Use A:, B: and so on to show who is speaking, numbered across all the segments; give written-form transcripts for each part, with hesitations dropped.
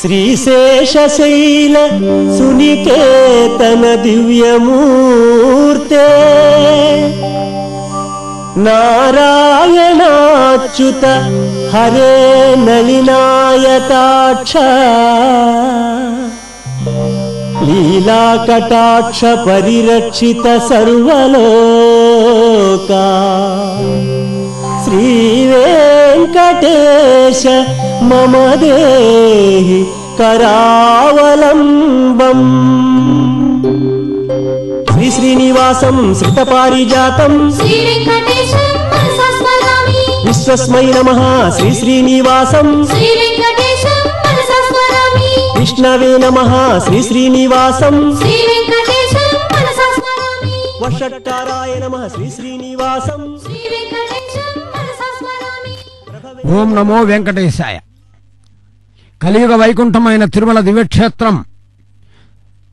A: శ్రీశేషశైల సునికేతన దివ్యమూర్తే నారాయణాచ్యుత హరే నళినాయతాక్ష లీలాకటాక్ష పరిరక్షిత సర్వలోకా శ్రీ వెంకటేశ మమ దేహి కరావలంబం. శ్రీ శ్రీనివాసం శ్రితపారిజాతం విశ్వస్మై నమః. శ్రీ శ్రీనివాసం విష్ణవే నమః. శ్రీ శ్రీనివాసం వషట్కారాయ నమః. శ్రీ శ్రీనివాసం.
B: ఓం నమో వెంకటేశాయ. కలియుగ వైకుంఠమైన తిరుమల దివ్యక్షేత్రం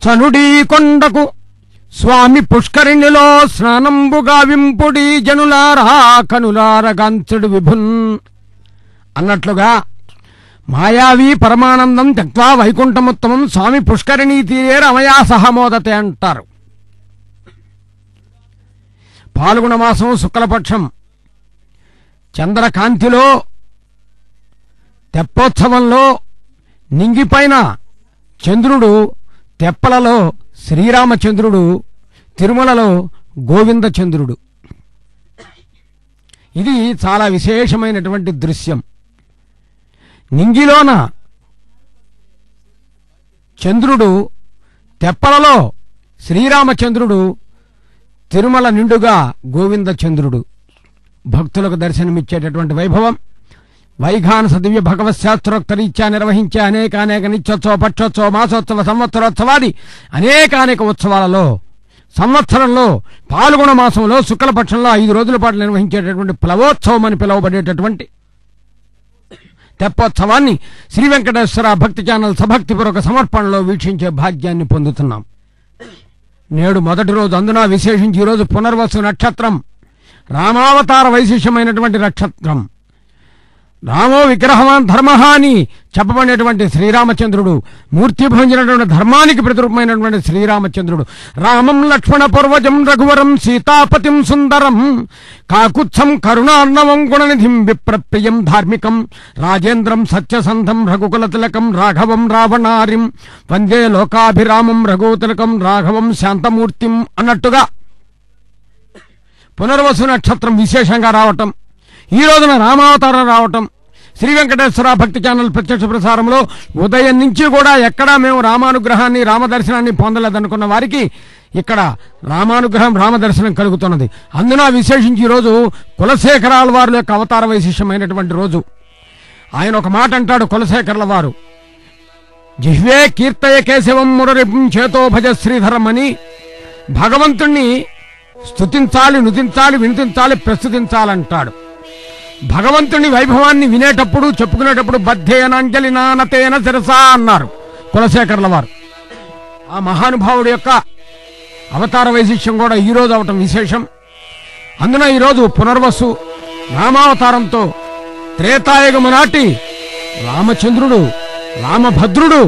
B: చనుడీ కొండకు స్వామి పుష్కరిణిలో స్నానంబుగా వింపుడి జనులారా కనులారగాంచుడు విభున్ అన్నట్లుగా మాయావి పరమానందం త్యక్వా వైకుంఠముత్తమం స్వామి పుష్కరిణీ తీరే రమయా సహమోదతే అంటారు. పాల్గొన మాసం శుక్లపక్షం చంద్రకాంతిలో తెప్పోత్సవంలో నింగిపైన చంద్రుడు, తెప్పలలో శ్రీరామచంద్రుడు, తిరుమలలో గోవిందచంద్రుడు. ఇది చాలా విశేషమైనటువంటి దృశ్యం. నింగిలోన చంద్రుడు, తెప్పలలో శ్రీరామచంద్రుడు, తిరుమల నిండుగా గోవిందచంద్రుడు. భక్తులకు దర్శనమిచ్చేటటువంటి వైభవం వైఘానస దివ్య భగవత్శాస్త్రోక్త రీత్యా నిర్వహించే అనేక నిత్యోత్సవ, పక్షోత్సవ, మాసోత్సవ, సంవత్సరోత్సవాది అనేక ఉత్సవాలలో సంవత్సరంలో పాల్గొన మాసంలో శుక్లపక్షంలో 5 రోజుల పాటు నిర్వహించేటటువంటి ప్లవోత్సవం అని పిలువబడేటటువంటి తెప్పోత్సవాన్ని శ్రీ వెంకటేశ్వర భక్తి ఛానల్ సభక్తిపూర్వక సమర్పణలో వీక్షించే భాగ్యాన్ని పొందుతున్నాం. నేడు మొదటి రోజు, అందున విశేషించి ఈరోజు పునర్వసు నక్షత్రం, రామావతార వైశిష్యమైనటువంటి నక్షత్రం. రామో విగ్రహవాన్ ధర్మ అని చెప్పబడినటువంటి శ్రీరామచంద్రుడు, మూర్తి భవించినటువంటి ధర్మానికి ప్రతిరూపమైనటువంటి శ్రీరామచంద్రుడు. రామం లక్ష్మణ పూర్వజం రఘువరం సీతాపతిం సుందరం కాకుత్సం కరుణార్ణవం గుణనిధిం విప్రప్రియం ధార్మికం రాజేంద్రం సత్యసంధం రఘుకులతిలకం రాఘవం రావణారిం వందే లోకాభిరామం రఘుతిలకం రాఘవం శాంతమూర్తిం అన్నట్టుగా పునర్వసు నక్షత్రం విశేషంగా రావటం, ఈ రోజున రామావతారం రావటం, శ్రీ వెంకటేశ్వర భక్తి ఛానల్ ప్రత్యక్ష ప్రసారంలో ఉదయం నుంచి కూడా ఎక్కడా మేము రామానుగ్రహాన్ని, రామదర్శనాన్ని పొందలేదనుకున్న వారికి ఇక్కడ రామానుగ్రహం, రామదర్శనం కలుగుతున్నది. అందున విశేషించి ఈరోజు కులశేఖరాల వారి యొక్క అవతార వైశిష్యమైనటువంటి రోజు. ఆయన ఒక మాట అంటాడు కులశేఖరుల వారు, జిహ్వే కీర్తయ కేశవం మురరిపుం చేతో భజ శ్రీధరం అని. భగవంతుణ్ణి స్తుతించాలి, నుతించాలి, వినిపించాలి, ప్రస్తుతించాలంటాడు. భగవంతుని వైభవాన్ని వినేటప్పుడు, చెప్పుకునేటప్పుడు బద్ధేనాంజలి నానతేన శిరసా అన్నారు కులశేఖరుల వారు. ఆ మహానుభావుడి యొక్క అవతార వైశిష్యం కూడా ఈరోజు అవటం విశేషం. అందున ఈరోజు పునర్వసు రామావతారంతో త్రేతాయుగము నాటి రామచంద్రుడు, రామభద్రుడు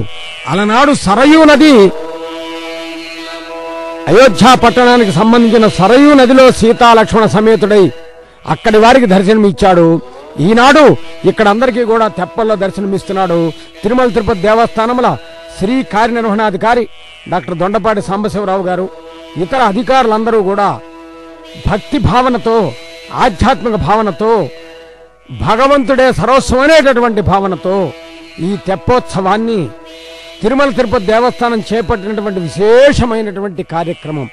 B: అలనాడు సరయూ నది, అయోధ్య పట్టణానికి సంబంధించిన సరయూ నదిలో సీతాలక్ష్మణ సమేతుడై అక్కడి వారికి దర్శనమిచ్చాడు. ఈనాడు ఇక్కడ అందరికీ కూడా తెప్పల్లో దర్శనమిస్తున్నాడు. తిరుమల తిరుపతి దేవస్థానముల శ్రీ కార్యనిర్వహణాధికారి డాక్టర్ దొండపాటి సాంబశివరావు గారు, ఇతర అధికారులందరూ కూడా భక్తి భావనతో, ఆధ్యాత్మిక భావనతో, భగవంతుడే సర్వస్వం అనేటటువంటి భావనతో ఈ తెప్పోత్సవాన్ని తిరుమల తిరుపతి దేవస్థానం చేపట్టినటువంటి విశేషమైనటువంటి కార్యక్రమం.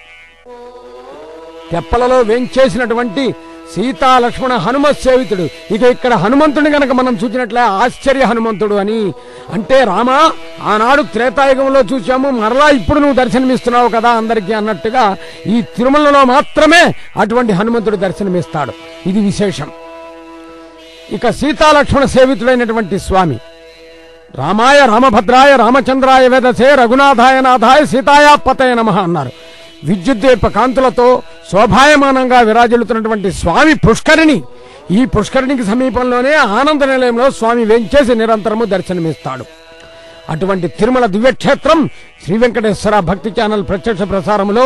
B: తెప్పలలో వేంచేసినటువంటి సీతా లక్ష్మణ హనుమత్ సేవితుడు. ఇక ఇక్కడ హనుమంతుని గనక మనం చూసినట్లే ఆశ్చర్య హనుమంతుడు అని. అంటే రామ ఆనాడు త్రేతాయుగంలో చూసాము, మరలా ఇప్పుడు నువ్వు దర్శనమిస్తున్నావు కదా అందరికీ అన్నట్టుగా ఈ తిరుమలలో మాత్రమే అటువంటి హనుమంతుడు దర్శనమిస్తాడు. ఇది విశేషం. ఇక సీతాలక్ష్మణ సేవితుడైనటువంటి స్వామి రామాయ రామభద్రాయ రామచంద్రాయ వేదసే రఘునాథాయ నాథాయ సీతాయాపతయ నమః అన్నారు. విద్యుద్దీప కాంతులతో శోభాయమానంగా విరాజిల్లుతున్నటువంటి స్వామి పుష్కరిణి, ఈ పుష్కరిణికి సమీపంలోనే ఆనంద నిలయంలో స్వామి వేంచేసి నిరంతరము దర్శనమిస్తాడు. అటువంటి తిరుమల దివ్యక్షేత్రం శ్రీ వెంకటేశ్వర భక్తి ఛానల్ ప్రత్యక్ష ప్రసారములో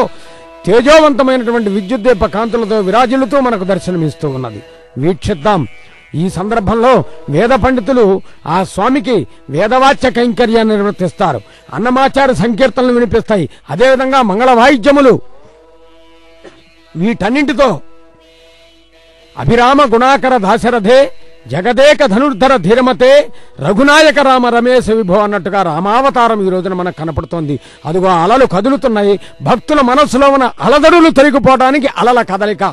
B: తేజోవంతమైనటువంటి విద్యుద్దీప కాంతులతో విరాజిల్లుతూ మనకు దర్శనమిస్తూ ఉన్నది. వీక్షిద్దాం. ఈ సందర్భంలో వేద పండితులు ఆ స్వామికి వేదవాచ్య కైంకర్యాన్ని నిర్వర్తిస్తారు. అన్నమాచార్య సంకీర్తనలు వినిపిస్తాయి. అదేవిధంగా మంగళ వాయిద్యములు, వీటన్నింటితో అభిరామ గుణాకర దాశరథే జగదేక ధనుర్ధర ధీరమతే రఘునాయక రామ రమేశ విభో అన్నట్టుగా రామావతారం ఈ రోజున మనకు కనపడుతోంది. అదిగో అలలు కదులుతున్నాయి. భక్తుల మనస్సులో ఉన్న అలదడులు తొలగిపోవడానికి అలల కదలిక,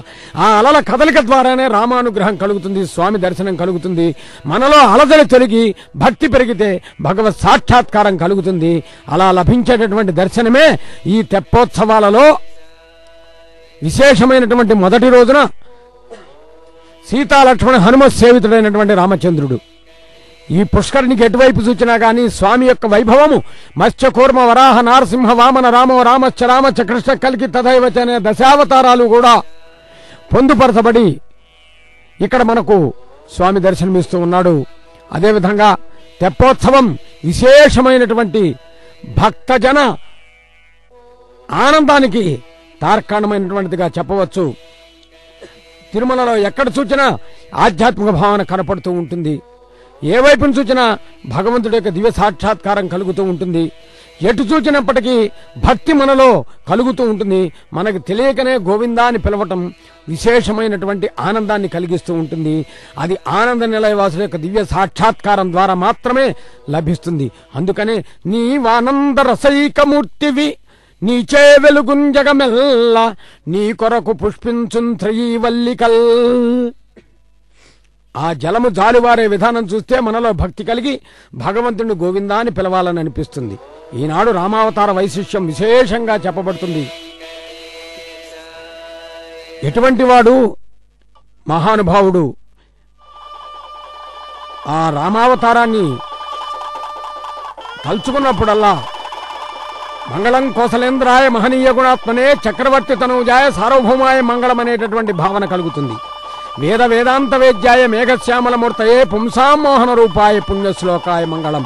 B: ఆ అలల కదలిక ద్వారానే రామానుగ్రహం కలుగుతుంది, స్వామి దర్శనం కలుగుతుంది. మనలో అలదలి తొలగి భక్తి పెరిగితే భగవత్ సాక్షాత్కారం కలుగుతుంది. అలా లభించేటటువంటి దర్శనమే ఈ తెప్పోత్సవాలలో విశేషమైనటువంటి మొదటి రోజున సీతాలక్ష్మణ హనుమ సేవితుడైనటువంటి రామచంద్రుడు. ఈ పుష్కరిణికి ఎటువైపు చూచినా గానీ స్వామి యొక్క వైభవము మత్స్యకూర్మ వరాహ నారసింహ వామన రామో రామశ్చ రామచ కృష్ణ కల్కి తథైవచ అనే దశావతారాలు కూడా పొందుపరచబడి ఇక్కడ మనకు స్వామి దర్శనమిస్తూ ఉన్నాడు. అదేవిధంగా తెప్పోత్సవం విశేషమైనటువంటి భక్తజన ఆనందానికి తార్కాణమైనటువంటిదిగా చెప్పవచ్చు. తిరుమలలో ఎక్కడ చూచినా ఆధ్యాత్మిక భావన కనపడుతూ ఉంటుంది. ఏ వైపును చూచినా భగవంతుడి యొక్క దివ్య సాక్షాత్కారం కలుగుతూ ఉంటుంది. ఎటు చూచినప్పటికీ భక్తి మనలో కలుగుతూ ఉంటుంది. మనకు తెలియకనే గోవిందా అని పిలవటం విశేషమైనటువంటి ఆనందాన్ని కలిగిస్తూ ఉంటుంది. అది ఆనంద నిలయవాసుల యొక్క దివ్య సాక్షాత్కారం ద్వారా మాత్రమే లభిస్తుంది. అందుకనే నీవానంద రసైకమూర్తివి నీచే వెలుగుంజగమెల్ల నీ కొరకు పుష్పించుంత్రయీవల్లికల్. ఆ జలము జాలివారే విధానం చూస్తే మనలో భక్తి కలిగి భగవంతుని గోవిందా అని పిలవాలని అనిపిస్తుంది. ఈనాడు రామావతార వైశిష్యం విశేషంగా చెప్పబడుతుంది. ఎటువంటి వాడు మహానుభావుడు ఆ రామావతారాన్ని తలుచుకున్నప్పుడల్లా మంగళం కోసలేంద్రాయ మహనీయ గుణాత్మనే చక్రవర్తి తనూజాయ సార్వభౌమాయ మంగళం అనేటటువంటి భావన కలుగుతుంది. వేద వేదాంత వేద్యాయ మేఘశ్యామలమూర్తయే పుంసాం మోహన రూపాయ పుణ్యశ్లోకాయ మంగళం.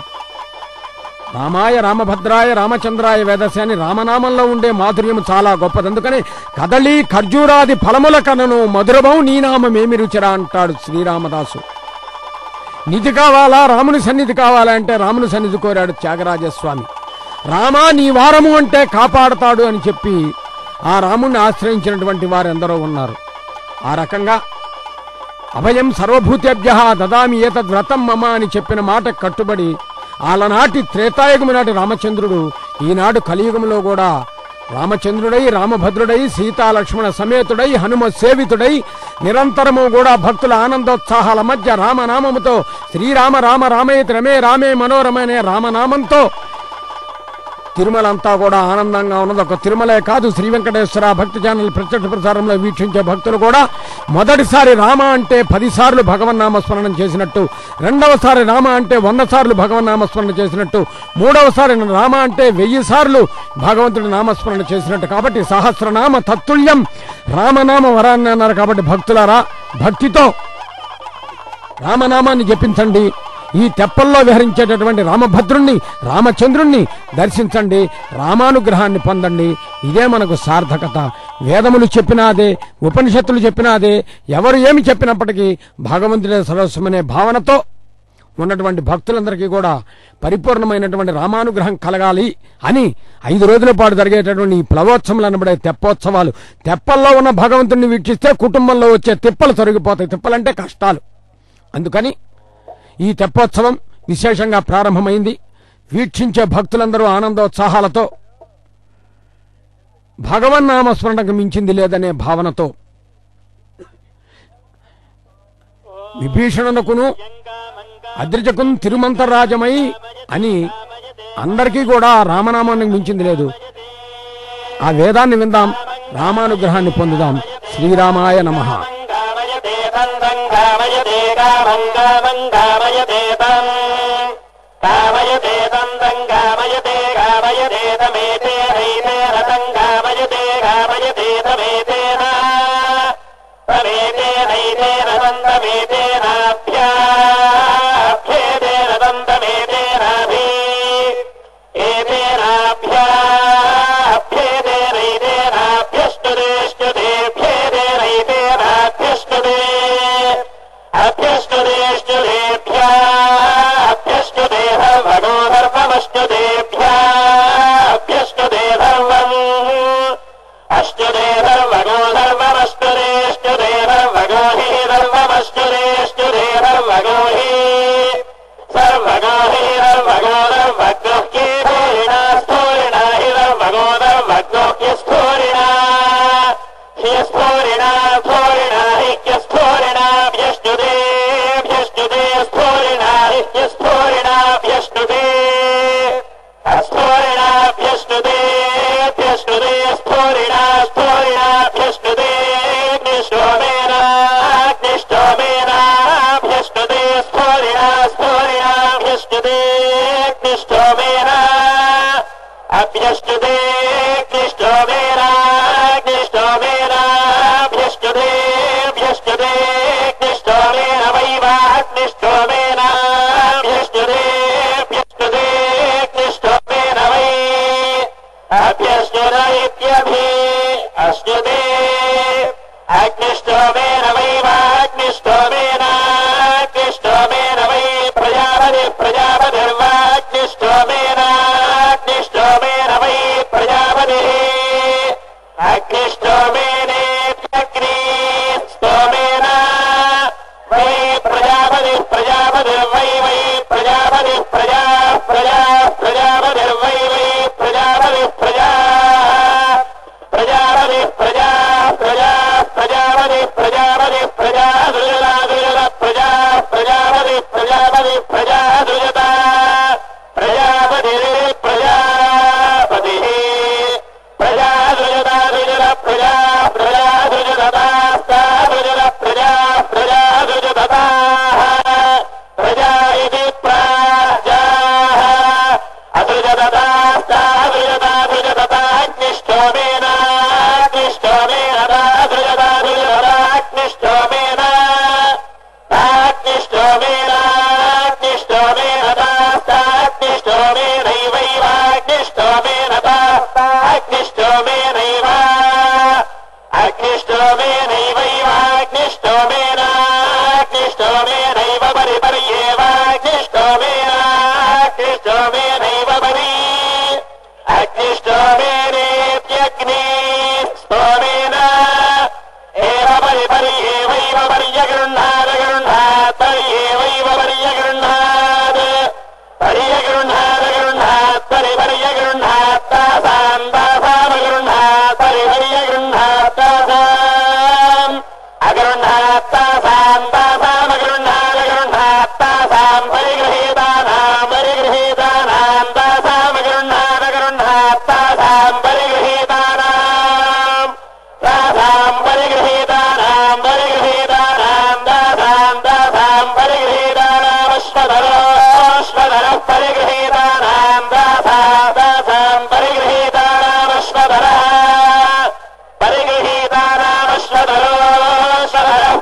B: రామాయ రామభద్రాయ రామచంద్రాయ వేదస్య అని రామనామంలో ఉండే మాధుర్యం చాలా గొప్పది. అందుకని కదళీ ఖర్జూరాది ఫలముల కనను మధురమౌ నీ నామమేమి రుచిరా అంటాడు శ్రీరామదాసు. నిధి కావాలా, రాముని సన్నిధి కావాలా అంటే రాముని సన్నిధి కోరాడు త్యాగరాజస్వామి. రామా నీ వారము అంటే కాపాడతాడు అని చెప్పి ఆ రాముణ్ణి ఆశ్రయించినటువంటి వారెందరో ఉన్నారు. ఆ రకంగా అభయం సర్వభూతేభ్య దదామి ఏతద్వ్రతం మమ అని చెప్పిన మాట కట్టుబడి ఆలనాటి త్రేతాయుగము నాటి రామచంద్రుడు ఈనాడు కలియుగంలో కూడా రామచంద్రుడై రామభద్రుడై సీతాలక్ష్మణ సమేతుడై హనుమ సేవితుడై నిరంతరము కూడా భక్తుల ఆనందోత్సాహాల మధ్య రామనామముతో శ్రీరామ రామ రామేతి రమే రామే మనోరమనే రామనామంతో తిరుమల అంతా కూడా ఆనందంగా ఉన్నది. ఒక తిరుమలే కాదు, శ్రీ వెంకటేశ్వర భక్తి ఛానల్ ప్రత్యక్ష ప్రసారంలో వీక్షించే భక్తులు కూడా మొదటిసారి రామ అంటే 10 సార్లు భగవన్నామస్మరణం చేసినట్టు, రెండవసారి రామ అంటే 100 సార్లు భగవన్నామస్మరణ చేసినట్టు, మూడవసారి రామ అంటే 1000 సార్లు భగవంతుడి నామస్మరణ చేసినట్టు. కాబట్టి సహస్రనామ తత్తుల్యం రామనామ వరాన్ని అన్నారు. కాబట్టి భక్తులారా భక్తితో రామనామాన్ని జపించండి. ఈ తెప్పల్లో విహరించేటటువంటి రామభద్రుణ్ణి రామచంద్రుణ్ణి దర్శించండి, రామానుగ్రహాన్ని పొందండి. ఇదే మనకు సార్థకత. వేదములు చెప్పినాదే, ఉపనిషత్తులు చెప్పినాదే, ఎవరు ఏమి చెప్పినప్పటికీ భగవంతుడే సర్వస్వమనే భావనతో ఉన్నటువంటి భక్తులందరికీ కూడా పరిపూర్ణమైనటువంటి రామానుగ్రహం కలగాలి అని 5 రోజుల పాటు జరిగేటటువంటి ఈ ప్లవోత్సవాలు అనబడే తెప్పోత్సవాలు. తెప్పల్లో ఉన్న భగవంతుడిని వీక్షిస్తే కుటుంబంలో వచ్చే తిప్పలు తొలగిపోతాయి. తిప్పలంటే కష్టాలు. అందుకని ఈ తెప్పోత్సవం విశేషంగా ప్రారంభమైంది. వీక్షించే భక్తులందరూ ఆనందోత్సాహాలతో భగవన్నామస్మరణకు మించింది లేదనే భావనతో విభీషణునకును అద్రిజకున్ తిరుమంతరాజమై అని అందరికీ కూడా రామనామానికి మించింది లేదు. ఆ వేదాన్ని విందాం, రామానుగ్రహాన్ని పొందుదాం. శ్రీరామాయ నమః.
C: కామయతే దంతం కామయతే కామయతే తమేతే నైతే రతం కామయతే కామయతే తమేతేన తమేతే నైతే రతం తమేతేనాభ్యాభ్యేతే రతం తమేతేనాభి ఏతేనాభ్యాభ్యేతే నైతేనాభ్యస్తుదేష్టుదేభ్యేతే నైతేనాభ్యస్తుదే అభ్యస్తుదేష్టుదేభ్యా అభ్యస్తుదే భగో ధర్మమస్తుదేభ్యా అభ్యస్తుదే ధర్మం అష్టుదే ధర్మగో ధర్మమస్తుదేష్టుదే ధర్మగో హి ధర్మమస్తుదేష్టుదే ధర్మగో హి సర్వగో హి ధర్మగో ధర్మగ్నో హి స్థూరిణా స్థూరిణా హి ధర్మగో ధర్మగ్నో హి స్థూరిణా హి స్థూరిణా స్థూరిణా హి స్థూరిణా భ్యష్టుదే భ్యష్టుదే స్థూరిణా హి స్థూరిణా భ్యష్టుదే అస్థూరిణా భ్యష్టుదే భ్యష్టుదే స్థూరిణా స్థూరిణా భ్యష్టుదే అగ్నిష్టోమేనా అగ్నిష్టోమేనా భ్యష్టుదే స్థూరిణా స్థూరిణా భ్యష్టుదే అగ్నిష్టోమేనా అభ్యష్టుదే అగ్నిష్టోమేనా అగ్నిష్టోమేనా భ్యష్టుదే భ్యష్టుదే అగ్నిష్టోమేన వైవా అగ్నిష్టోమేనా భ్యష్టుదే భ్యష్టుదే అగ్నిష్టోమేన వై అభ్యష్టుర ఇత్యభి అష్టుదే అగ్నిష్టోమేన వైవా అగ్నిష్టోమేన అగ్నిష్టోమేన వై ప్రజాపతి ప్రజాపతిర్వా అగ్నిష్టోమేన అగ్నిష్టోమేన వై ప్రజాపతి అగ్నిష్టోమేనేత్యగ్ని స్తోమేన వై ప్రజాపతి ప్రజాపతిర్వై వై ప్రజాపతి ప్రజా ప్రజా ప్రజాపతిర్వై వై ప్రజాపతి ప్రజా ప్రజాపతి ప్రజా ప్రజా ప్రజాపతి ప్రజాపతి ప్రజా దుర్జల దుర్జల ప్రజా ప్రజాపతి ప్రజాపతి ప్రజా దుర్జత ప్రజాపతి ప్రజాపతి ప్రజా దుర్జత దుర్జల ప్రజా ప్రజా దుర్జత దుర్జల ప్రజా ప్రజా దుర్జత ప్రజా ఇది ప్రజా అదుర్జత దుర్జత దుర్జత అగ్నిష్టోమేన అగ్నిష్టోమేన దుర్జత దుర్జత అగ్నిష్టోమేన అగ్నిష్టోమేన అగ్నిష్టోమేన అగ్నిష్టోమేనైవైవ అగ్నిష్టోమేన అగ్నిష్టోమేనైవ అగ్నిష్టోమేనైవైవ అగ్నిష్టోమేన అగ్నిష్టోమేనైవ పరిపర్యేవ అగ్నిష్టోమేన అగ్నిష్టోమేనైవ పరి అగ్నిష్టోమేనేత్యగ్ని స్తోమేన ఏవ పరిపర్యేవైవ పర్యగృహ్ణాద్ గృహ్ణాత్ పర్యేవైవ పర్యగృహ్ణాద్ పర్యగృహ్ణాద్ గృహ్ణాత్ పరిపర్యగృహ్ణాత్ తాసాం తాసామ గృహ్ణాత్ పరిపర్యగృహ్ణాత్ తాసాం అగృహ్ణాత్ తాసాం తాసామ గృహ్ణాద్ గృహ్ణాత్ తాసాం పరిగృహీతానాం పరిగృహీతానాం తాసామ గృహ్ణాద్ గృహ్ణాత్ తాసాం పరిగృహీతానాం తాసాం పరిగృహీతానాం పరిగృహీతానాం తాసాం తాసాం పరిగృహీతానాం అశ్వధర పరిగృహీతానాం తాసాం తాసాం పరిగృహీతానాం అశ్వధర పరిగృహీతానాం అశ్వధర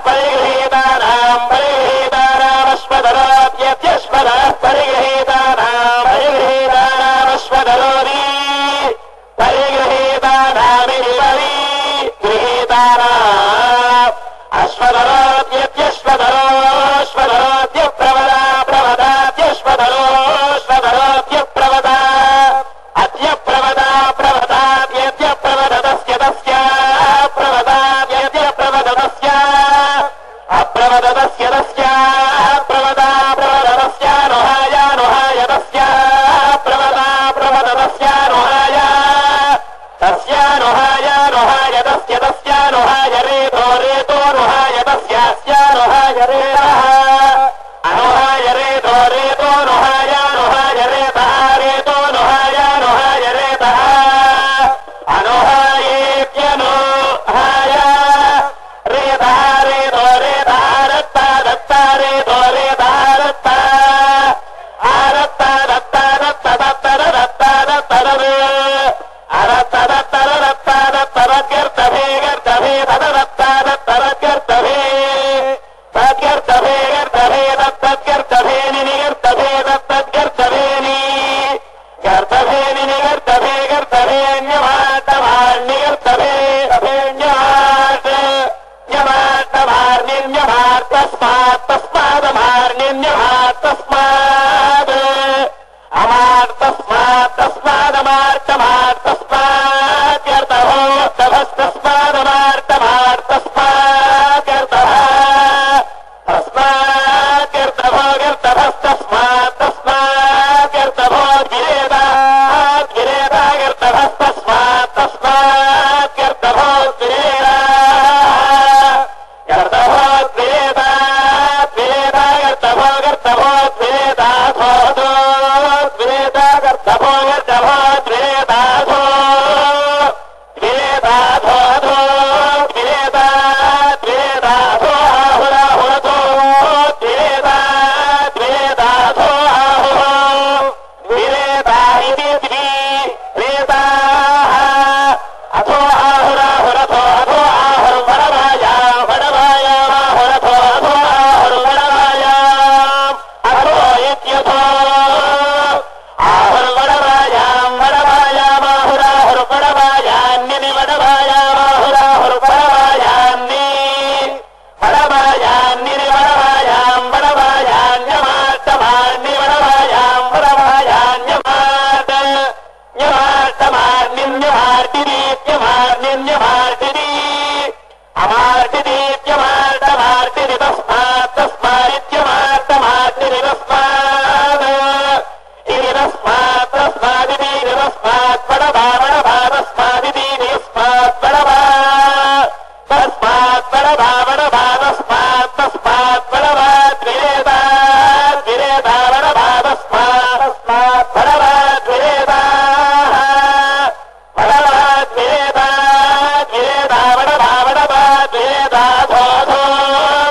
C: పరిగృహీతానాం పరిగృహీతానాం అశ్వధరోత్యశ్వధర పరిగృహీతానాం పరిగృహీతానాం అశ్వధరోని పరిగృహీతానామిని పరిగృహీతానాం అశ్వధరోత్యశ్వధరోశ్వధరోత్య ప్రవదా ప్రవదాత్యశ్వధరోశ్వధరోత్య ప్రవదా అద్య ప్రవదా ప్రవదాద్య ప్రవదతస్య తస్య ప్రవదాద్య ప్రవదతస్య అప్రవదతస్య తస్య ప్రవదా ప్రవదతస్య నోహాయ నోహాయ తస్య ప్రవదా ప్రవదతస్య నోహాయ తస్య నోహాయ నోహాయ తస్య తస్య నోహాయ రేతో రేతో నోహాయ తస్య నోహాయ రేతః అనోహాయ రేతో రేతో నోహాయ నోహాయ రేతః రేతో నోహాయ నోహాయ రేతః అనోహాయేత్యనోహాయ రేతః రేతో రేతః రత్త దత్త రేతో రేతః రత్త ఆరత్త సైన్యమార్టిది అమార్టిదీత్యమార్టమార్టిది తస్మాత్ తస్మాదిత్యమార్టమార్టిది తస్మాత్ ఇది తస్మాత్ తస్మాదిది తస్మాత్ పడవా పడవా తస్మాదిది తస్మాత్ పడవా తస్మాత్ పడవా పడవా తస్మాత్ తస్మాత్ పడవా ద్విరేదా ద్విరేదా పడవా తస్మాత్ తస్మాత్ పడవా ద్విరేదా పడవా ద్విరేదా ద్విరేదా పడవా పడవా ద్విరేదా ధో ధో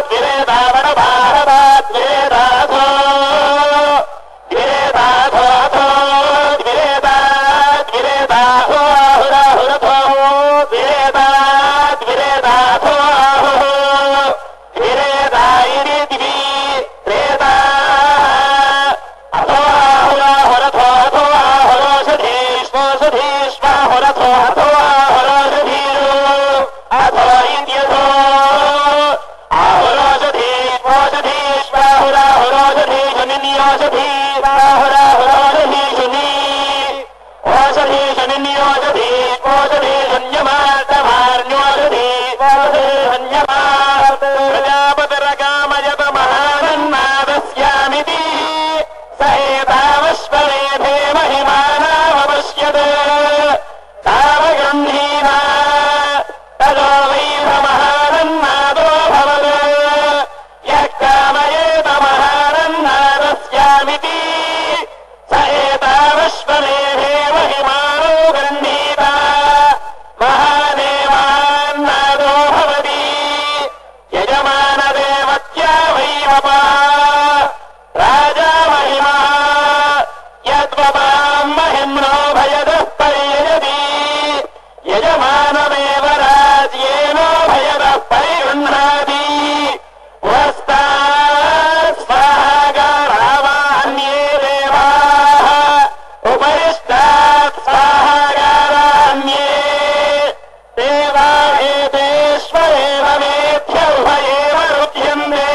C: ద్విరేదా పడవా పడవా ద్విరేదా ధో ద్విరేదా ధో ధో ద్విరేదా ద్విరేదా హో హుర హుర ధో ద్విరేదా ద్విరేదా ధో ద్విరేదా ఇరి దివి త్రేదా అథో హుర హుర ధో ధో హురోషధీష్మోషధీష్మ హుర ధో ధో హురోషధీరు అథో ఇత్యథో ఆహురోషధీష్మోషధీష్మ హుర హురోషధీషునియోషధీ హుర హురోషధీషుని ఓషధీషునియోషధీ ఓషధీషున్యమార్తమార్ణ్యోషధీ ఓషధీషున్యమార్త ప్రజాపతిరకామయత మహానన్నాదస్యామితి సయేతావశ్వరేధే మహిమానావపశ్యత్ తావగృహ్ణీనా తదో వైధ మహానన్నాదో భవత్ యః కామయేత మహానన్నాదస్యామితి సయేతావశ్వరేధే మహిమానో గృహ్ణీత మహాదేవాన్నాదో భవతి యజమానదేవత్యా వైవపా రాజా మహిమా యద్వపాం మహిమ్నో భయదః పరియజతి యజమానమేవ రాజ్యేనో భయదః పరిగృహ్ణాతి పురస్తాత్ స్వాహాగారావాన్యే దేవాః ఉపరిష్టాత్ స్వాహాగారాన్యే దేవా ఏతేష్వేవ వేద్య ఉభయేవ రుధ్యంతే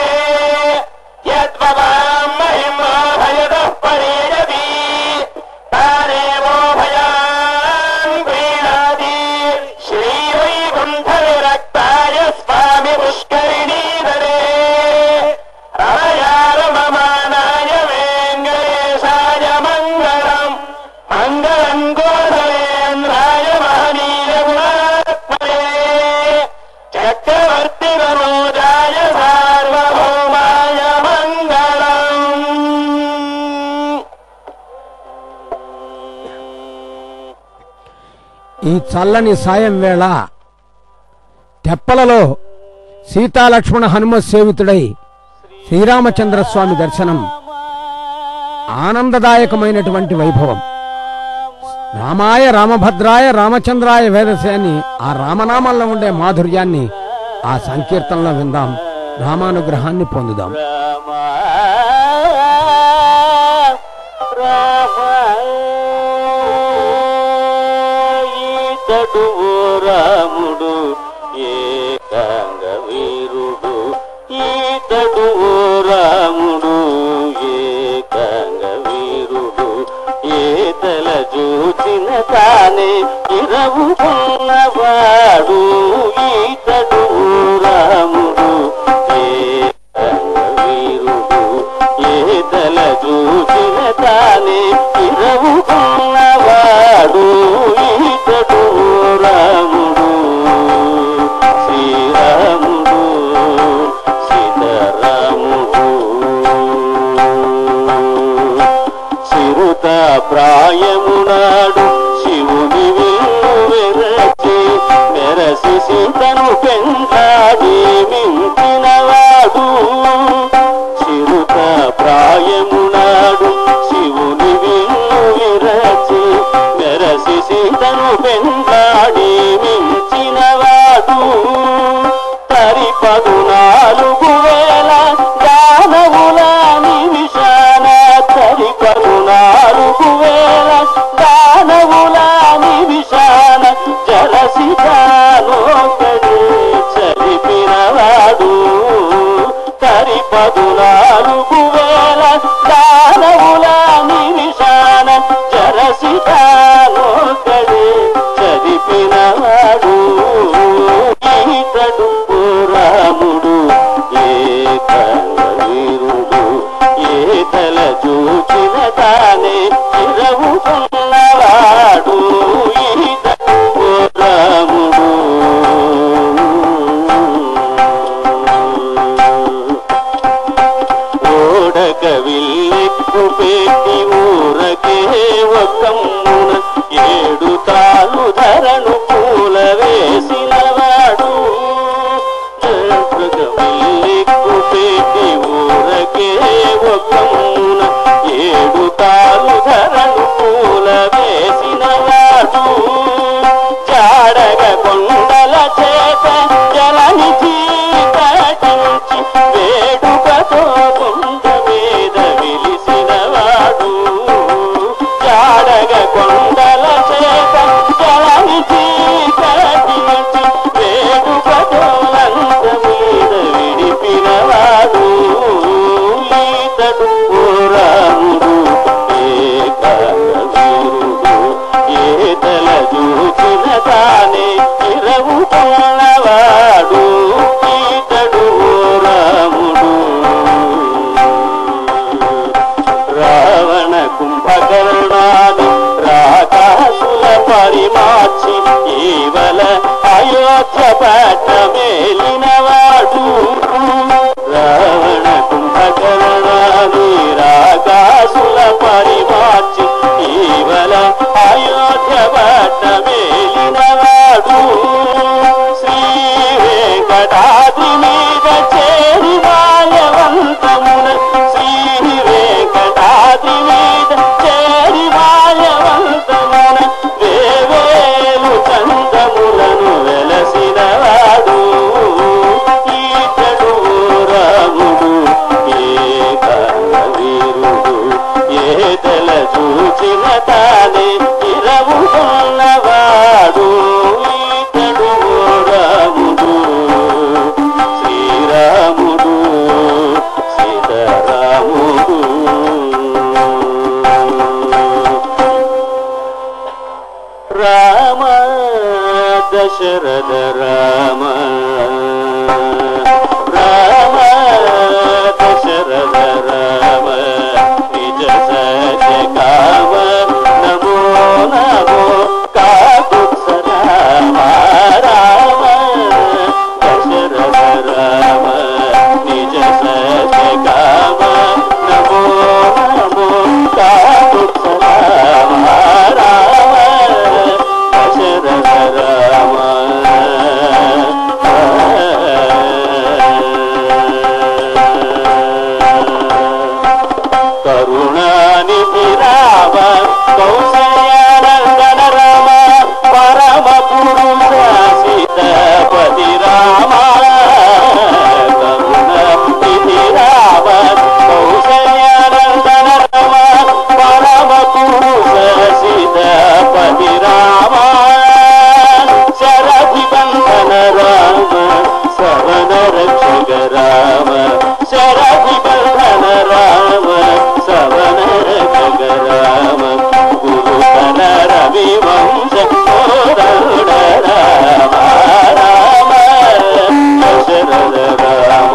C: యద్వపాం మహిమ్నో భయదః పరియజతి తానేవో భయాన్ ప్రీణాతి శ్రీవైకుంఠవిరక్తాయ స్వామి పుష్కరిణీధరే రమయారమమానాయ వెంకటేశాయ మంగళం మంగళం గోధవేంద్రాయ మహనీయ గుణాత్మనే చక్రవర్తి మనోజాయ సార్వభౌమాయ మంగళం.
B: ఈ చల్లని సాయం వేళ తెప్పలలో సీతాలక్ష్మణ హనుమత్ సేవితుడై శ్రీరామచంద్రస్వామి దర్శనం ఆనందదాయకమైనటువంటి వైభవం. రామాయ రామభద్రాయ రామచంద్రాయ వేదసే అని ఆ రామనామంలో ఉండే మాధుర్యాన్ని ఆ సంకీర్తనలో విందాం, రామానుగ్రహాన్ని పొందుదాం.
C: ఈతడు రాముడు ఏకాంగ వీరుడు ఈతడు రాముడు ఏకాంగ వీరుడు ఏతల చూచిన తానే ఇరవుకున్నవాడు ఈతడు రాముడు ఏకాంగ వీరుడు ఏతల చూచిన తానే ఇరవుకున్నవాడు ఈతడు రాముడు శ్రీరాముడు సీతారాముడు చిరుత ప్రాయమునాడు శివుని వెరచి మెరసి సీతను పెంచాడి మించినవాడు చిరుత ప్రాయమునాడు శివుని విరచి మెరసి సీతను పెంచాడి మించినవాడు తరి 14,000 దానవుల నిమిషాన తరి 14,000 దానవుల నిమిషాన జలసితానోకడే ఇవల అయోధ్య పట్టమేలినవాడు రావణ కుంభకర్ణాది రాకాసుల పరిమార్చి ఇవల అయోధ్య పట్టమేలినవాడు శ్రీ వెంకటాద్రి మీద చేరి మాల్యవంతమున శ్రీ వెంకటాద్రి మీద చేరి మాల్యవంతమున వేవేలు చందములను వెలసినవాడు ఈతడు రాముడు ఏ వీరుడు ఏదల చూచిన తానే ఇరవుతున్నవాడు ఈతడు రాముడు శ్రీరాముడు సీతారాముడు రామ దశరథ రామ రామ దశరథ రామ నిజ సత్య కామ నమో నమో కాకుత్స రామ రామ దశరథ రామ నిజ సత్య కామ నమో నమో కాకుత్స రామ రామ దశరథ రామ కరుణానిధి రామ కౌసల్యానందన రామ పరమ పురుష సీతాపతి రామ కరుణానిధి రామ కౌసల్యానందన రామ పరమ పురుష సీతాపతి రామ శరధి బంధన రామ సవన రక్షక రామ శరధి బంధన రామ సవన రక్షక రామ గురుతర రవి వంశ కోరణ రామ రామ దశరథ రామ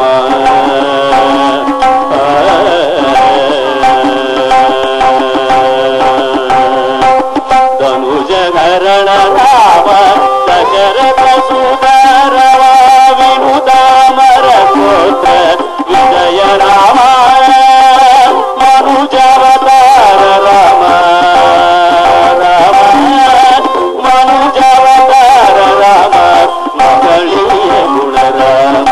C: ధనుజహరణ రామ దశరథ సుధరవ వినుదామర పుత్ర విజయ రామ మనుజవతార రామ రామ మనుజవతార రామ మహళీయ గుణ రామ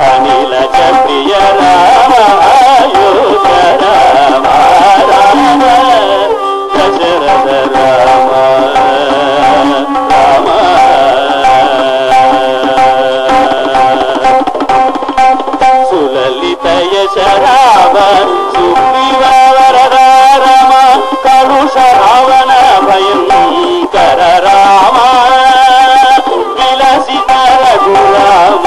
C: అనిల చక్రియ రామ అయోధ్య రామ రామ దశరథ రామ రామ సులలిత యశ రామ సుగ్రీవర రామ కలుష రావణ భయంకర రామ విలసిత రఘురామ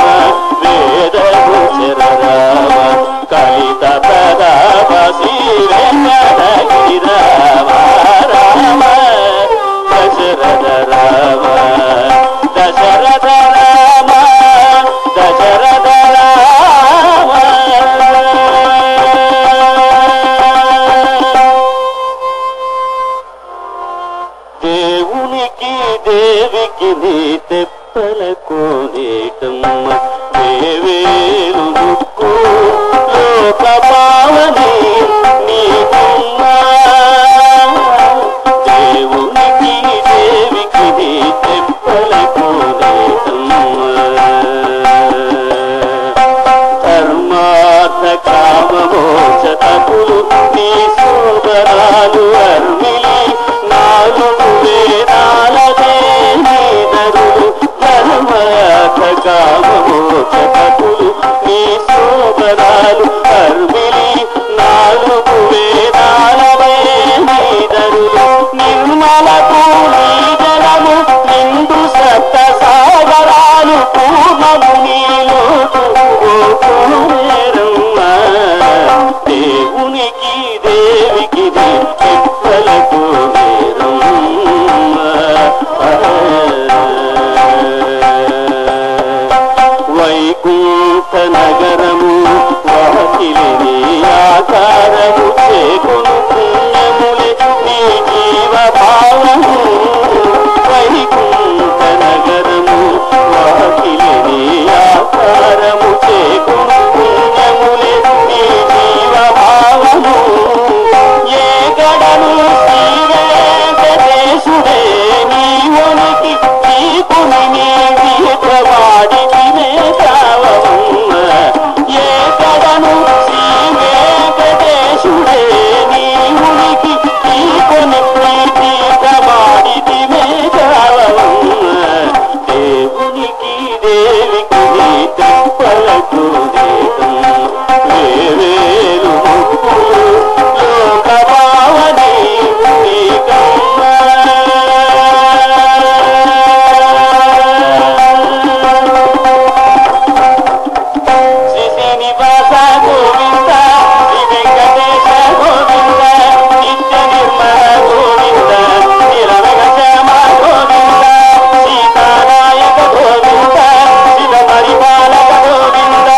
C: వేద గోచర రామ కలిత ప్రదాప శ్రీవేంకటగిరి రామ రామ దశరథ రామ దశరథ రామ దశరథ రామ దేవునికి దేవికి నీ తెప్పల కోనేటమ్మ దేవేలు ముక్కు లోక పావని నీకుమ్మ దేవునికి దేవికి నీ తెప్పల కోనేటమ్మ ధర్మార్థ కామ మోక్ష తపులు నీ సోదరాలు అర్మిలి నాలుగు వేదాలదే నీ దరులు ధర్మార్థ కామ మోక్ష తపులు నీ సోదరాలు అర్మిలి దేవికి నీ తెప్పలకు దేహం వేవేలు ముక్కులు లోకమావని నీకమ్మ శ్రీ శ్రీనివాస గోవింద శ్రీ వెంకటేశ గోవింద నిత్య నిర్మల గోవింద నిరవగ శ్యామ గోవింద సీతానాయక గోవింద శివ పరిపాలక గోవింద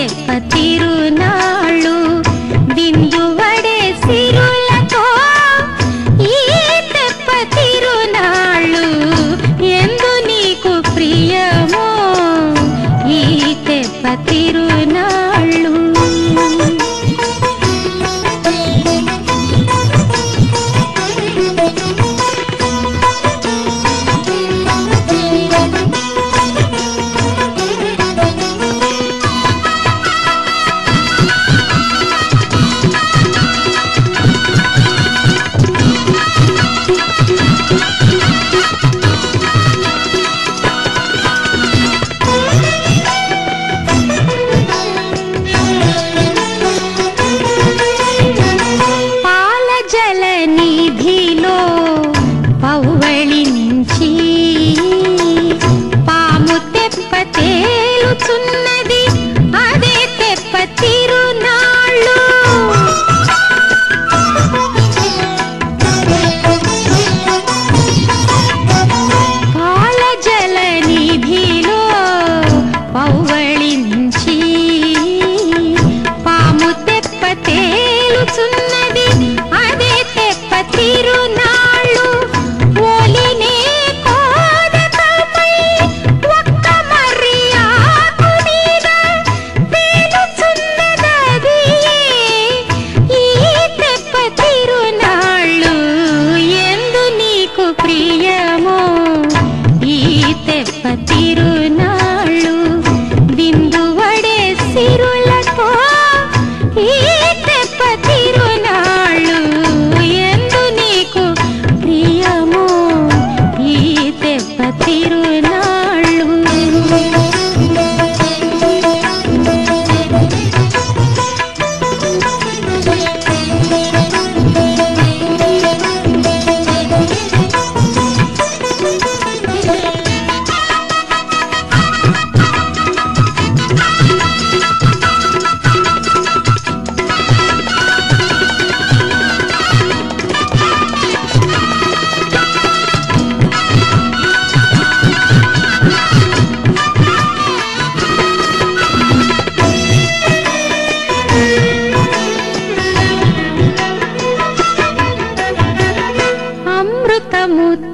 D: తెప్ప తిరునాళ్ళు బిందువడే సిరులతో ఈ తెప్ప తిరునాళ్ళు ఎందు నీకు ప్రియమో ఈ తెప్ప తిరునాళ్ళు.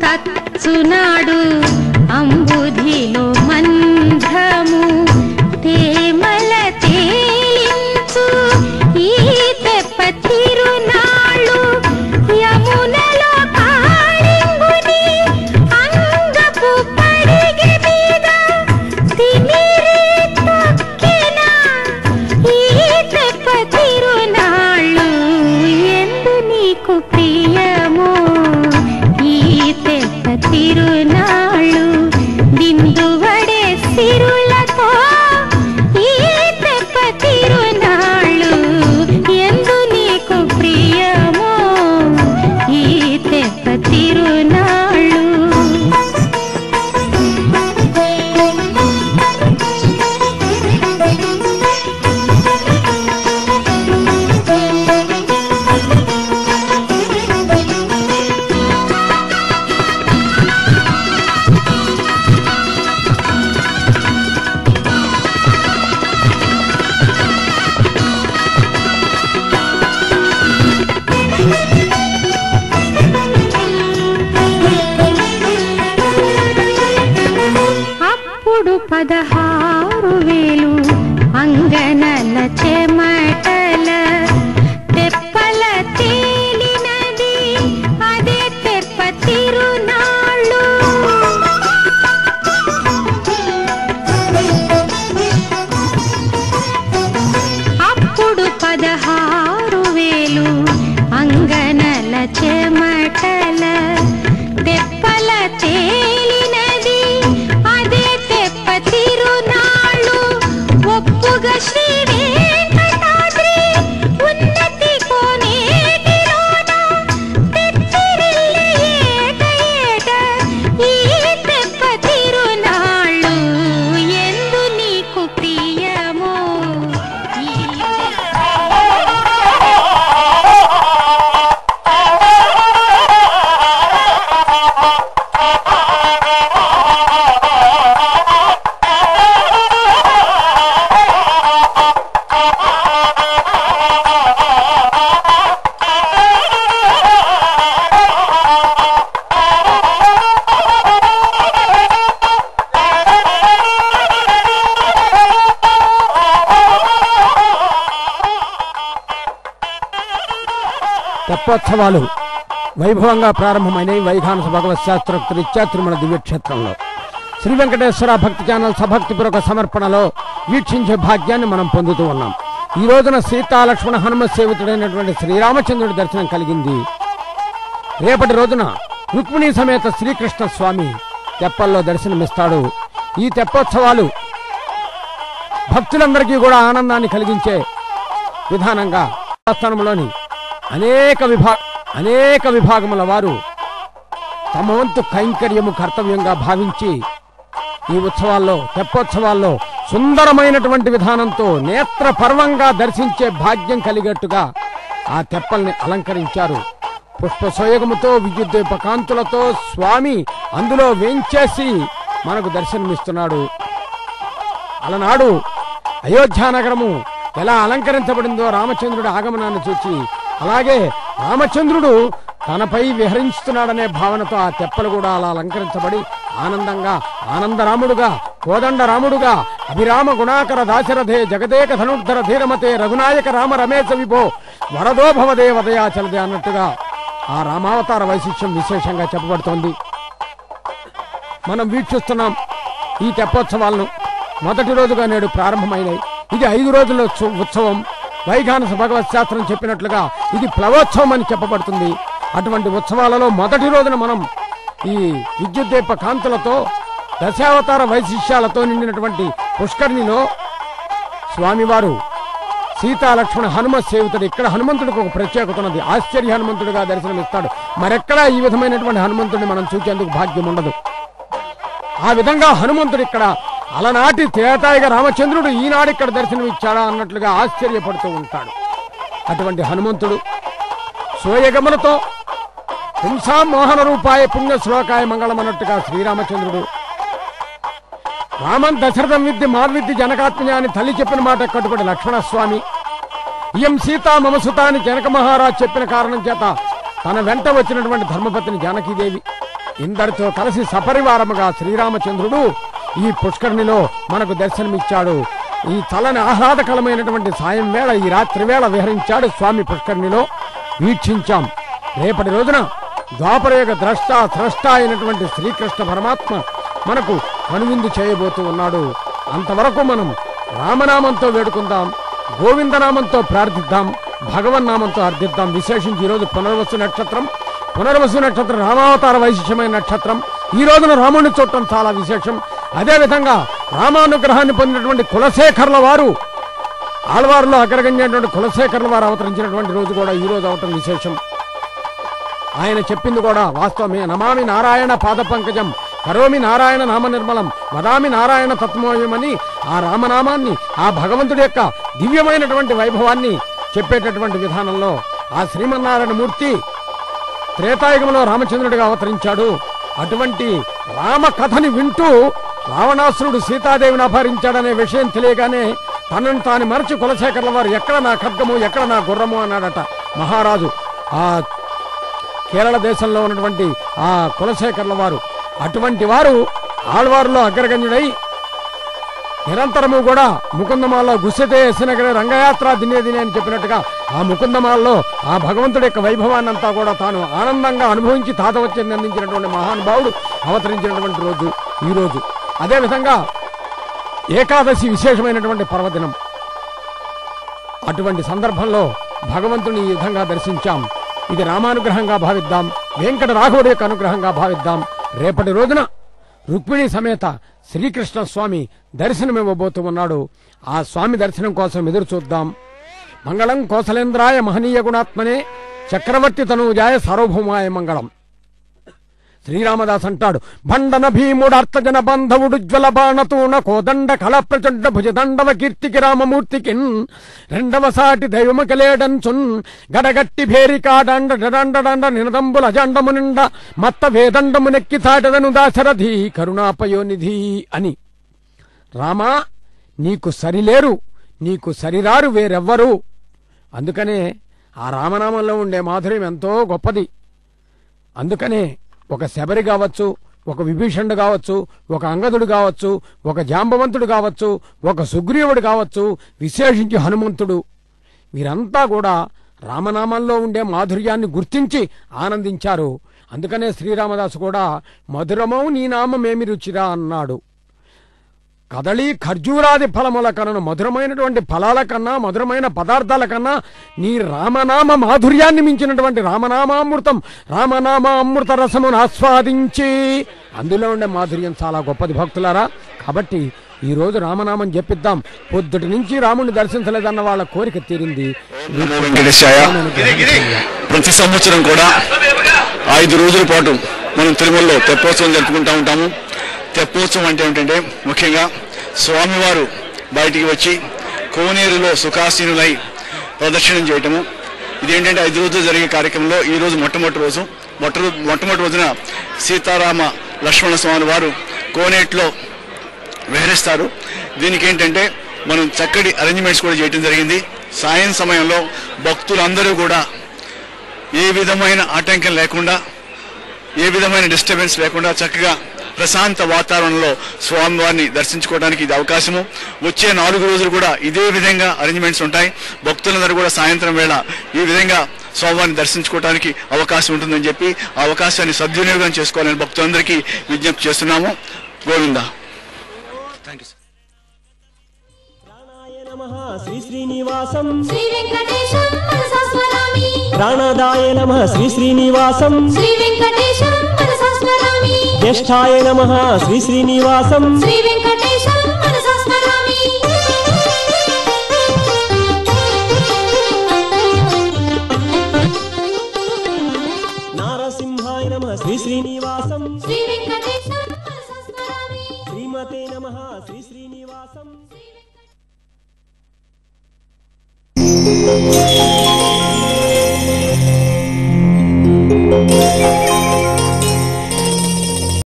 E: తచ్చునాడు అంబుధిలో మంధ్రము తేమల తేలించు ఈ తెప్ప తిరునాళ్ళు యమునలో కాళింగుని అంగపు పడిగె మీద తిమిరి తొక్కిన ఈ తెప్ప తిరునాళ్ళు ఎందు నీకు ప్రియమో తిరునాళ్ళు బిందువడే సిరులతో ఈ తెప్ప తిరునాళ్ళు ఎందు నీకు ప్రియమో ఈ తెప్ప తిరునాళ్ళు. అప్పుడు 16,000 అంగనల చెమటల తెప్పల తేలినది అదే తెప్ప తిరునాళ్ళు. అప్పుడు 16,000 అంగనల చెమటల తెప్పల తేలినది అదే తెప్ప తిరునాళ్ళు. ఒప్పుగా శ్రీ వెంకటాద్రి ఉన్నతి కోనేటిలోన తెచ్చిరిల్లి ఏట ఏట ఈ తెప్ప తిరునాళ్ళు ఎందు నీకు ప్రియమో ఈ
B: తెప్పోత్సవాలు వైభవంగా ప్రారంభమైనవి వైఖానస భగవత్ శాస్త్రోక్తరీత్యా తిరుమల దివ్యక్షేత్రంలో శ్రీ వెంకటేశ్వర భక్తి ఛానల్ సభక్తిపూర్వక సమర్పణలో వీక్షించే భాగ్యాన్ని మనం పొందుతూ ఉన్నాం. ఈ రోజున సీతాలక్ష్మణ హనుమ సేవితుడైనటువంటి శ్రీరామచంద్రుడి దర్శనం కలిగింది. రేపటి రోజున రుక్మిణీ సమేత శ్రీకృష్ణ స్వామి తెప్పల్లో దర్శనమిస్తాడు. ఈ తెప్పోత్సవాలు భక్తులందరికీ కూడా ఆనందాన్ని కలిగించే విధానంగా స్థానంలోని అనేక విభాగముల వారు తమ వంతు కైంకర్యము కర్తవ్యంగా భావించి ఈ ఉత్సవాల్లో తెప్పోత్సవాల్లో సుందరమైనటువంటి విధానంతో నేత్ర పర్వంగా దర్శించే భాగ్యం కలిగేట్టుగా ఆ తెప్పల్ని అలంకరించారు. పుష్ప సోయగముతో విద్యుద్దీప కాంతులతో స్వామి అందులో వేంచేసి మనకు దర్శనమిస్తున్నాడు. అలనాడు అయోధ్యానగరము ఎలా అలంకరించబడిందో రామచంద్రుడి ఆగమనాన్ని చూచి, అలాగే రామచంద్రుడు తనపై విహరించుతున్నాడనే భావనతో ఆ తెప్పలు కూడా అలా అలంకరించబడి ఆనందంగా ఆనందరాముడుగా కోదండరాముడుగా అభిరామ గుణాకర దాశరథే జగదేక ధనుర్ధర ధీరమతే రఘునాయక రామ రమేశ విభో వరదో భవదే వదయాచలదే అన్నట్టుగా ఆ రామావతార వైశిష్యం విశేషంగా చెప్పబడుతోంది. మనం వీక్షిస్తున్నాం ఈ తెప్పోత్సవాలను. మొదటి రోజుగా నేడు ప్రారంభమైనవి. ఇది 5 రోజుల ఉత్సవం. వైఖానస భగవత్ శాస్త్రం చెప్పినట్లుగా ఇది ప్లవోత్సవం అని చెప్పబడుతుంది. అటువంటి ఉత్సవాలలో మొదటి రోజున మనం ఈ విద్యుద్దీప కాంతులతో దశావతార వైశిష్యాలతో నిండినటువంటి పుష్కరిణిలో స్వామివారు సీతాలక్ష్మణ హనుమ సేవితుడు. ఇక్కడ హనుమంతుడికి ఒక ప్రత్యేకత ఉన్నది. ఆశ్చర్య హనుమంతుడిగా దర్శనమిస్తాడు. మరెక్కడా ఈ విధమైనటువంటి హనుమంతుడిని మనం చూసేందుకు భాగ్యం ఉండదు. ఆ విధంగా హనుమంతుడు ఇక్కడ అలనాటి త్రేతాయుగ రామచంద్రుడు ఈనాడు ఇక్కడ దర్శనమిచ్చాడా అన్నట్లుగా ఆశ్చర్యపడుతూ ఉంటాడు. అటువంటి హనుమంతుడు సోయగములతో హింసా మోహన రూపాయ పుణ్య శ్లోకాయ మంగళం అన్నట్టుగా శ్రీరామచంద్రుడు రామన్ దశరథం విద్య మార్విద్య జనకాత్మజ అని తల్లి చెప్పిన మాట కట్టుబడి లక్ష్మణస్వామి ఇయం సీతా మమసుత అని జనక మహారాజ్ చెప్పిన కారణం చేత తన వెంట వచ్చినటువంటి ధర్మపత్ని జానకీదేవి ఇందరితో కలిసి సపరివారముగా శ్రీరామచంద్రుడు ఈ పుష్కరిణిలో మనకు దర్శనమిచ్చాడు. ఈ చల్లని ఆహ్లాదకరమైనటువంటి సాయం వేళ ఈ రాత్రి వేళ విహరించాడు స్వామి పుష్కరిణిలో. వీక్షించాం. రేపటి రోజున ద్వాపరయుగ స్రష్ట అయినటువంటి శ్రీకృష్ణ పరమాత్మ మనకు కనువిందు చేయబోతూ ఉన్నాడు. అంతవరకు మనం రామనామంతో వేడుకుందాం, గోవిందనామంతో ప్రార్థిద్దాం, భగవన్నామంతో అర్థిద్దాం. విశేషించి ఈరోజు పునర్వసు నక్షత్రం రామావతార వైశిష్యమైన నక్షత్రం. ఈ రోజున రాముడిని చూడటం చాలా విశేషం. అదేవిధంగా రామానుగ్రహాన్ని పొందినటువంటి కులశేఖర్ల వారు ఆళ్వారులో అగ్రగణ్యటువంటి కులశేఖర్ల వారు అవతరించినటువంటి రోజు కూడా ఈ రోజు అవటం విశేషం. ఆయన చెప్పింది కూడా వాస్తవమే. నమామి నారాయణ పాద పంకజం కరోమి నారాయణ నామ నిర్మలం వదామి నారాయణ తత్మోయమని ఆ రామనామాన్ని ఆ భగవంతుడి యొక్క దివ్యమైనటువంటి వైభవాన్ని చెప్పేటటువంటి విధానంలో ఆ శ్రీమన్నారాయణ మూర్తి త్రేతాయుగంలో రామచంద్రుడిగా అవతరించాడు. అటువంటి రామ కథని వింటూ రావణాసురుడు సీతాదేవిని అపహరించాడనే విషయం తెలియగానే తనను తాను మరచి కులశేఖర్ల వారు ఎక్కడ నా ఖడ్గము ఎక్కడ నా గుర్రము అన్నాడట మహారాజు. ఆ కేరళ దేశంలో ఉన్నటువంటి ఆ కులశేఖర్ల వారు అటువంటి వారు ఆళ్వారులో అగ్రగణ్యుడై నిరంతరము కూడా ముకుందమాల్లో గుస్సతే ఎస్సినగరే రంగయాత్ర దినే అని చెప్పినట్టుగా ఆ ముకుందమాల్లో ఆ భగవంతుడి యొక్క వైభవాన్నంతా కూడా తాను ఆనందంగా అనుభవించి తాత వచ్చి అందించినటువంటి మహానుభావుడు అవతరించినటువంటి రోజు ఈ రోజు. అదేవిధంగా ఏకాదశి విశేషమైనటువంటి పర్వదినం. అటువంటి సందర్భంలో భగవంతుని ఈ విధంగా దర్శించాం. ఇది రామానుగ్రహంగా భావిద్దాం, వెంకట రాఘవుడి యొక్క అనుగ్రహంగా భావిద్దాం. రేపటి రోజున రుక్మిణి సమేత శ్రీకృష్ణ స్వామి దర్శనమివ్వబోతూ ఉన్నాడు. ఆ స్వామి దర్శనం కోసం ఎదురు చూద్దాం. మంగళం కోసలేంద్రాయ మహనీయ గుణాత్మనే చక్రవర్తి తనూజాయ సార్వభౌమాయ మంగళం. శ్రీరామదాస్ అంటాడు, భండన భీముడార్తజన బాంధవుడు జ్వల బాణతూణ కోదండ కళ ప్రచండ భుజదండవ కీర్తికి రామమూర్తికి రెండవ సాటి దైవముకలేడంచున్ గడగట్టి భేరికాడండ నినదంబుల జండము నిండ మత్త వేదండము నెక్కి తాటదను దాశరథి కరుణాపయోనిధి అని. రామా, నీకు సరిలేరు, నీకు సరిరారు వేరెవ్వరు. అందుకనే ఆ రామనామంలో ఉండే మాధుర్యం ఎంతో గొప్పది. అందుకనే ఒక శబరి కావచ్చు, ఒక విభీషణుడు కావచ్చు, ఒక అంగదుడు కావచ్చు, ఒక జాంబవంతుడు కావచ్చు, ఒక సుగ్రీవుడు కావచ్చు, విశేషించి హనుమంతుడు, వీరంతా కూడా రామనామంలో ఉండే మాధుర్యాన్ని గుర్తించి ఆనందించారు. అందుకనే శ్రీరామదాసు కూడా మధురమౌ నీ నామమేమి రుచిరా అన్నాడు. కదళీ ఖర్జూరాది ఫలముల కన్నా, మధురమైనటువంటి ఫలాల కన్నా, మధురమైన పదార్థాల కన్నా నీ రామనామ మాధుర్యాన్ని మించినటువంటి రామనామామృతం, రామనామ అమృత రసమును ఆస్వాదించి అందులో ఉండే మాధుర్యం చాలా గొప్పది భక్తులారా. కాబట్టి ఈరోజు రామనామం జపిద్దాం. పొద్దుటి నుంచి రాముడిని దర్శించలేదన్న వాళ్ళ కోరిక తీరింది.
F: ప్రతి సంవత్సరం కూడా 5 రోజుల పాటు మనం తిరుమలలో తెప్పోత్సవం జరుపుకుంటూ ఉంటాము. తెప్పోత్సవం అంటే ఏంటంటే ముఖ్యంగా స్వామివారు బయటికి వచ్చి కోనేరులో సుఖాసీనులై ప్రదర్శనం చేయటము. ఇదేంటంటే 5 రోజులు జరిగే కార్యక్రమంలో ఈ రోజు మొట్టమొదటి రోజున సీతారామ లక్ష్మణ స్వామి వారు కోనేట్లో విహరిస్తారు. దీనికి ఏంటంటే మనం చక్కటి అరేంజ్మెంట్స్ కూడా చేయడం జరిగింది. సాయం సమయంలో భక్తులందరూ కూడా ఏ విధమైన ఆటంకం లేకుండా, ఏ విధమైన డిస్టర్బెన్స్ లేకుండా చక్కగా ప్రశాంత వాతావరణంలో స్వామివారిని దర్శించుకోవడానికి ఇది అవకాశము. వచ్చే 4 రోజులు కూడా ఇదే విధంగా అరేంజ్మెంట్స్ ఉంటాయి. భక్తులందరూ కూడా సాయంత్రం వేళ ఈ విధంగా స్వామివారిని దర్శించుకోవడానికి అవకాశం ఉంటుందని చెప్పి ఆ అవకాశాన్ని సద్వినియోగం చేసుకోవాలని భక్తులందరికీ విజ్ఞప్తి చేస్తున్నాము. గోవిందా. Thank you sir.
A: ప్రాణాయ నమః శ్రీ శ్రీనివాసం
E: శ్రీ వెంకటేశం మనసా స్మరామి.
A: ప్రాణదాయ నమః శ్రీ శ్రీనివాసం
E: శ్రీ వెంకటేశం మనసా స్మరామి.
A: జ్యేష్ఠాయ నమః శ్రీ శ్రీనివాసం
E: శ్రీ వెంకటేశం మనసా స్మరామి.
A: నారసింహాయ నమః శ్రీ శ్రీనివాసం
E: శ్రీ వెంకటేశం మనసా స్మరామి.
A: శ్రీమతే నమః శ్రీ శ్రీనివాసం